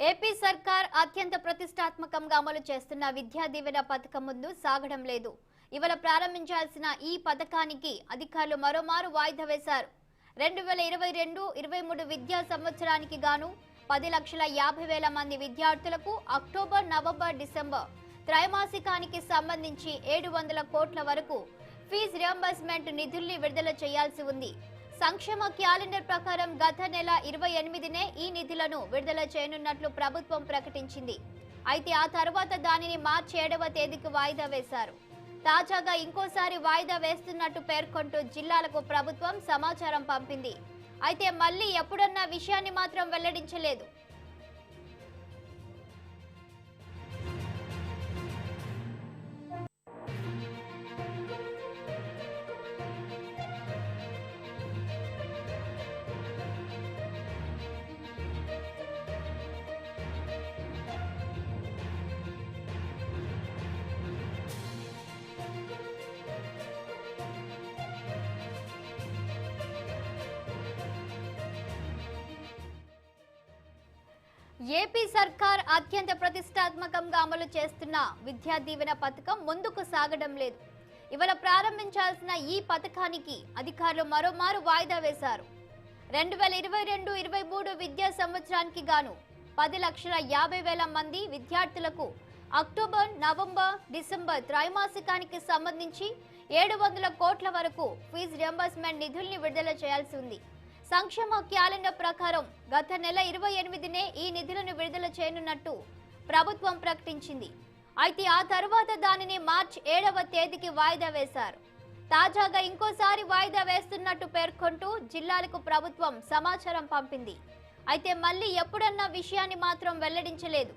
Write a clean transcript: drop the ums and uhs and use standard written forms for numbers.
AP సర్కార్ అత్యంత ప్రతిష్టాత్మకంగా అమలు చేస్తున్న విద్యా దీవెన పథకం ముందు సాగడం లేదు. ఇవాళ ప్రారంభించాల్సిన ఈ పథకానికి అధికారులు మరోమారు వాయిదా వేశారు. 2022-23 విద్యా సంవత్సరానికి గాను 10,50,000 మంది విద్యార్థులకు అక్టోబర్, నవంబర్, డిసెంబర్ త్రైమాసికానికి సంబంధించి 700 కోట్ల వరకు ఫీజు రియంబర్స్మెంట్ నిధుల్ని విడుదల చేయాల్సి ఉంది. సంక్షేమ క్యాలెండర్ ప్రకారం గత నెల 28నే ఈ నిధులను విడుదల చేయనున్నట్లు ప్రభుత్వం ప్రకటించింది. అయితే ఆ తర్వాత దానిని మార్చి 7వ తేదీకి వాయిదా వేశారు. తాజాగా ఇంకోసారి వాయిదా వేస్తున్నట్టు పేర్కొంటూ జిల్లాలకు ప్రభుత్వం సమాచారం పంపింది. అయితే మళ్ళీ ఎప్పుడన్న విషయాన్ని మాత్రం వెల్లడించలేదు. ఏపీ సర్కార్ అత్యంత ప్రతిష్టాత్మకంగా అమలు చేస్తున్న విద్యా దీవెన పథకం ముందుకు సాగడం లేదు. ఇవాళ ప్రారంభించాల్సిన ఈ పథకానికి అధికారులు మరోమారు వాయిదా వేశారు. 2022-23 విద్యా సంవత్సరానికి గాను 10,50,000 మంది విద్యార్థులకు అక్టోబర్, నవంబర్, డిసెంబర్ త్రైమాసికానికి సంబంధించి 700 కోట్ల వరకు ఫీజు రియంబర్స్మెంట్ నిధుల్ని విడుదల చేయాల్సి ఉంది. సంక్షేమ క్యాలెండర్ ప్రకారం గత నెల 28నే ఈ నిధులను విడుదల చేయనున్నట్టు ప్రభుత్వం ప్రకటించింది. అయితే ఆ తర్వాత దానిని మార్చి 7వ తేదీకి వాయిదా వేశారు. తాజాగా ఇంకోసారి వాయిదా వేస్తున్నట్టు పేర్కొంటూ జిల్లాలకు ప్రభుత్వం సమాచారం పంపింది. అయితే మళ్ళీ ఎప్పుడన్న విషయాన్ని మాత్రం వెల్లడించలేదు.